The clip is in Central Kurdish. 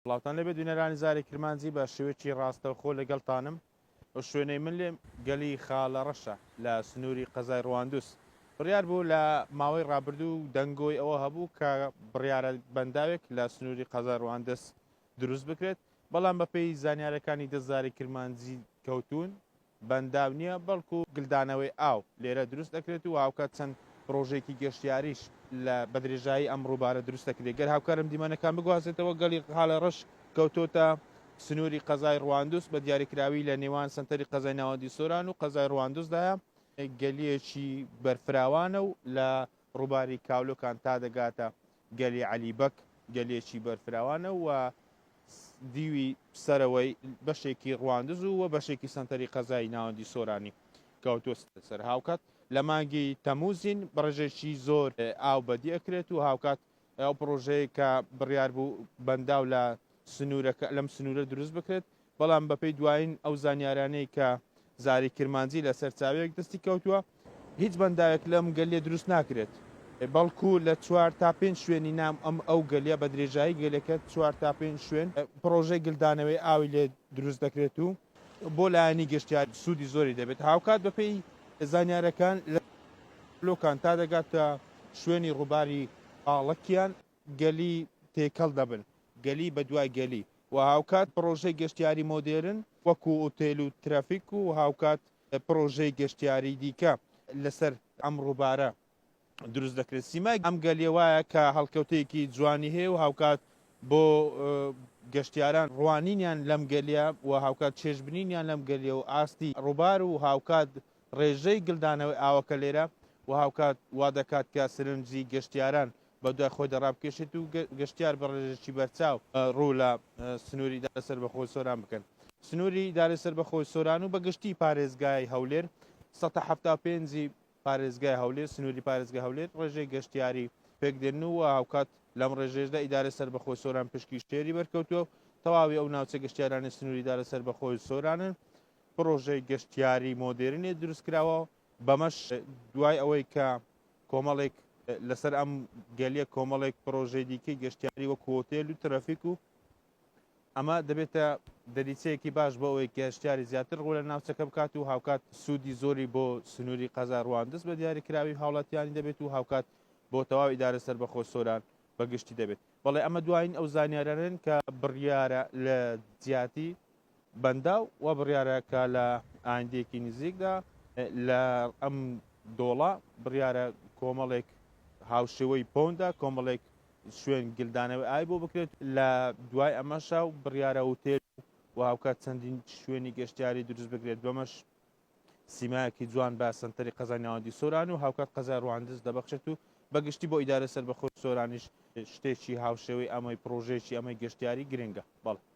وڵاتان لەبێ دوێنەرانی زاری کرمانجی بە شێوەیەکی ڕاستەوخۆ لەگەڵتانم ئەو شوێنەی من لێم گەلی خاڵە ڕەشە لە سنووری قەزای ڕواندوس بڕیار بوو لە ماوەی ڕابردوو دەنگۆی ئەوە هەبوو کە بڕیارە بەنداوێک لە سنووری قەزای ڕواندەس دروست بکرێت بەڵام بەپێی زانیارەکانی دەستزاری کرمانجی کەوتون بەنداو نییە بەڵکو گلدانەوەی ئاو لێرە دروست دەکرێت و هاوکات چەند پرۆژێکی گەشتیاریش لە بەدرێژایی ئەم ڕووبارە دروست دەکرێت گەر هاوکارم دیمەنەکان بگوازێتەوە گەلی خاڵە ڕەش کەوتۆتە سنووری قەزای ڕواندوس بە دیاریکراوی لە نێوان سنتەری قەزای ناوەندی سۆران و قەزای ڕواندوسدایە گەلیەکی بەرفراوانە و لە ڕووباری کاولۆکان تا دەگاتە گەلی عەلیبەک گەلێکی بەرفراوانە و دیوی سەرەوەی بەشێکی ڕواندز و بەشێکی سنتەری قەزای ناوەندی سۆرانی کەوتۆستە سەر هاوکات لە مانگی تەموزین بڕژێکی زۆر ئاو بەدی ئەکرێت و هاوکات ئەو پرۆژەیە کە بڕیار بوو بەنداو لە سنوورەکە لەم سنوورە دروست بکرێت بەڵام بەپێی دوایین ئەو زانیارانەی کە زاری کرمانجی لە سەرچاوێک دەستی کەوتووە هیچ بەنداوێک لەم گەلیە دروست ناکرێت بەڵکو لە 4 تا 5 شوێنی نام ئەم ئەو گەلیە بە درێژایی گەلەکە 4 تا 5 شوێن پرۆژەی گلدانەوەی ئاوی لێ دروست دەکرێت و بۆ لایەنی گەشتیار سوودی زۆری دەبێت هاوکات بەپێی زانیارەکان لە لۆکان تا دەگاتە شوێنی ڕووباری ئاڵەکیان گەلی تێکەڵ دەبن گەلی بە دوای گەلی و هاوکات پرۆژەی گەشتیاری مۆدێرن وەکو ئۆتێل و ترافیک و هاوکات پرۆژەی گەشتیاری دیکە لەسەر ئەم ڕووبارە دروست دەکرێت سیمای ئەم گەلیە وایە کە هەڵکەوتەیەکی جوانی هەیە و هاوکات بۆ گەشتیاران ڕوانینیان لەم گەلیە و هاوکات چێژبنینیان لەم گەلیە و ئاستی ڕووبار و هاوکات ڕێژەی گلدانەوەی ئاوەکە لێرە و هاوکات وا دەکات کە سرنجی گەشتیاران بە دوای خۆی دەڕابکێشێت و گەشتیار بە ڕێژێکی بەرچاو ڕوو لە سنووری دارەسەر بەخۆی سۆران بکەن سنووری دارەسەر بەخۆی سۆران و بە گشتی پارێزگای هەولێر 175 پارێزگای هەولێر سنووری پارێزگای هەولێر ڕێژەی گەشتیاری پێکدێن و هاوکات لەم ڕێژێژدا ئیدارە سەر بەخۆی سۆران پشکی شتێری بەرکەوتووە تەواوی ئەو ناوچە گەشتیارانی سنووری دارە سەر بەخۆی سۆرانن پرۆژەی گەشتیاری مۆدێرنێ دروستکراوە بەمەش دوای ئەوەی کە کۆمەڵێک لەسەر ئەم گەلیە کۆمەڵێک پرۆژەی دیکەی گەشتیاری وەکو هۆتێل و ترافیک و ئەمە دەبێتە دەریچەیەکی باش بۆ ئەوەی گەشتیاری زیاتر ڕوو لە ناوچەکە بکات و هاوکات سوودی زۆری بۆ سنووری قەزای ڕواندز بە دیاریکراوی هاوڵاتیانی دەبێت و هاوکات بۆ تەواو ئیدارە سەر بەخۆی سۆران بەگشتی دەبێت بەڵێ ئەمە دوایین ئەو زانیارانن کە بڕیارە لە جیاتی بەنداو و بڕیارە کە لە ئایندێکی نزیکدا لە ئەم دۆڵە بڕیارە کۆمەڵێک هاوشێوەی پۆندا کۆمەڵێک شوێن گلدانەوەی ئای بۆ بکرێت لە دوای ئەمەشا و بڕیارە وتێل و هاوکات چەندین شوێنی گەشتیاری دروست بکرێت بەمەش سیمایەکی جوان بە سنتەری قەزای ناوەندی سۆران و هاوکات قەزای ڕواندز دەبەخشێت و بەگشتی بۆ ئیدارە سەر بەخۆی سۆرانیش شتێکی هاوشێوەی ئەمەی پرۆژێکی ئەمەی گەشتیاری گرنگە بەڵێ